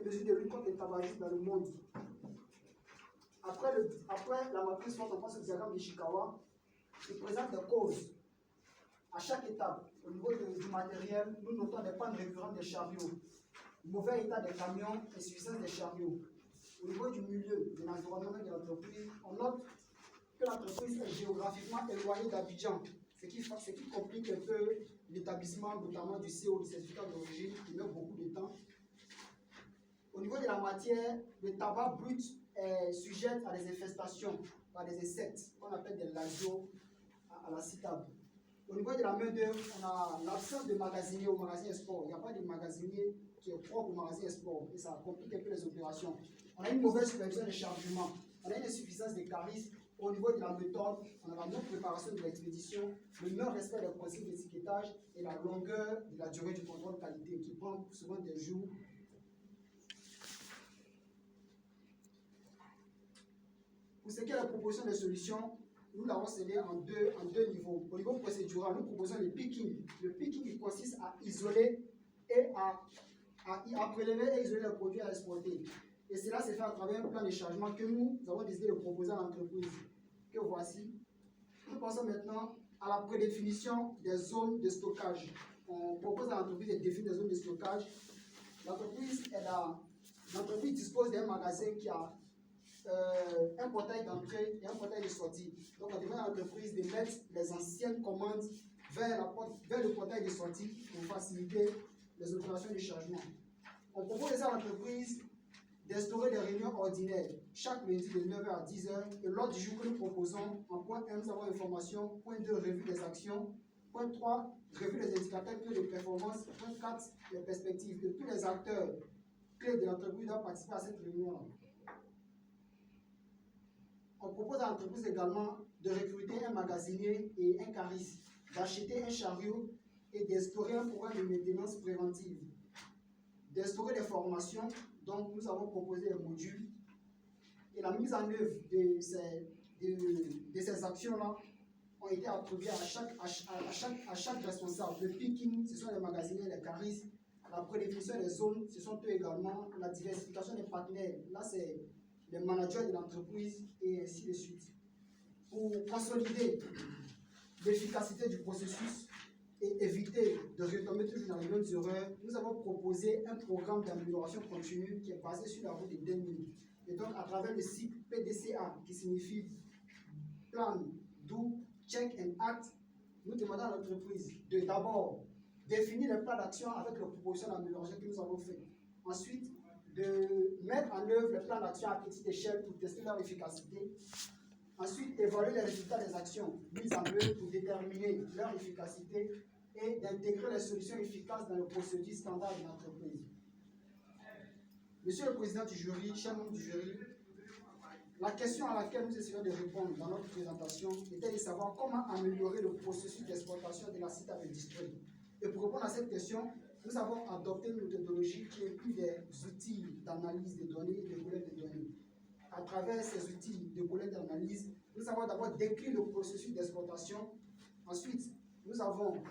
mesures de lutte contre le tabagisme dans le monde. Après la matrice forte, on passe au diagramme d'Ishikawa, qui présente des causes. À chaque étape, au niveau du matériel, nous notons des pannes récurrentes des chariots, mauvais état des camions, insuffisance des chariots. Au niveau du milieu, de l'environnement de l'entreprise, on note que l'entreprise est géographiquement éloignée d'Abidjan, ce qui complique un peu l'établissement, notamment du CO, du certificat d'origine, qui met beaucoup de temps. Au niveau de la matière, le tabac brut est sujet à des infestations par des insectes, qu'on appelle des lasios à la citable. Au niveau de la main-d'œuvre, on a l'absence de magasinier au magasin export. Il n'y a pas de magasinier qui est propre au magasin export et ça complique un peu les opérations. On a une mauvaise supervision des chargements, on a une insuffisance des caristes. Au niveau de la méthode, on a la non-préparation de l'expédition, le non-respect des consignes d'étiquetage et la longueur de la durée du contrôle qualité qui prend souvent des jours. Pour ce qui est de la proposition des solutions, nous l'avons scellé en deux niveaux. Au niveau procédural, nous proposons le picking. Le picking consiste à isoler et à prélever et isoler les produits à exporter. Et cela se fait à travers un plan de chargement que nous avons décidé de proposer à l'entreprise, que voici. Nous passons maintenant à la prédéfinition des zones de stockage. On propose à l'entreprise de définir des zones de stockage. L'entreprise dispose d'un magasin qui a un portail d'entrée et un portail de sortie. Donc, on demande à l'entreprise de mettre les anciennes commandes vers le portail de sortie pour faciliter les opérations de chargement. On propose à l'entreprise d'instaurer des réunions ordinaires chaque lundi de 9h à 10h. Et l'ordre du jour que nous proposons, en point 1, nous avons information. Point 2, revue des actions. Point 3, revue des indicateurs clés de performance. Point 4, les perspectives. Et tous les acteurs clés de l'entreprise doivent participer à cette réunion. On propose à l'entreprise également de recruter un magasinier et un cariste, d'acheter un chariot et d'instaurer un programme de maintenance préventive, d'instaurer des formations. Donc, nous avons proposé des modules et la mise en œuvre de ces actions-là ont été attribuées à chaque responsable. Le picking, ce sont les magasiniers et les caristes. La prédéfinition des zones, ce sont eux également. La diversification des partenaires, là, c'est les managers de l'entreprise et ainsi de suite. Pour consolider l'efficacité du processus et éviter de retomber toujours dans les mêmes erreurs, nous avons proposé un programme d'amélioration continue qui est basé sur la route de Denny. Et donc, à travers le cycle PDCA, qui signifie Plan, Do, Check and Act, nous demandons à l'entreprise de d'abord définir le plan d'action avec les propositions d'amélioration que nous avons faites. Ensuite, de mettre en œuvre le plan d'action à petite échelle pour tester leur efficacité. Ensuite, évaluer les résultats des actions mises en œuvre pour déterminer leur efficacité et d'intégrer les solutions efficaces dans le procédure standard de l'entreprise. Monsieur le Président du jury, chers membres du jury, la question à laquelle nous essayons de répondre dans notre présentation était de savoir comment améliorer le processus d'exploitation de la citable industrielle. Et pour répondre à cette question, nous avons adopté une méthodologie qui inclut des outils d'analyse des données et de collecte de données. À travers ces outils de collecte d'analyse, nous avons d'abord décrit le processus d'exploitation. Ensuite, nous avons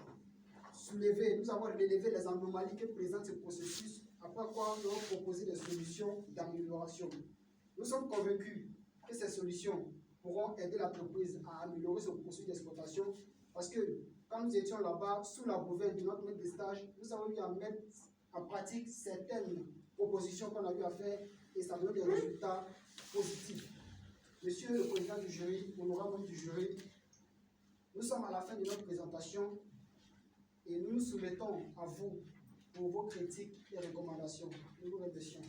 relevé les anomalies que présente ce processus, après quoi nous avons proposé des solutions d'amélioration. Nous sommes convaincus que ces solutions pourront aider l'entreprise à améliorer son processus d'exploitation parce que quand nous étions là-bas, sous la bouveille de notre maître de stage, nous avons eu à mettre en pratique certaines propositions qu'on a eu à faire et ça donne des résultats positifs. Monsieur le Président du jury, honorable du jury, nous sommes à la fin de notre présentation et nous nous soumettons à vous pour vos critiques et recommandations. Nous vous remercions.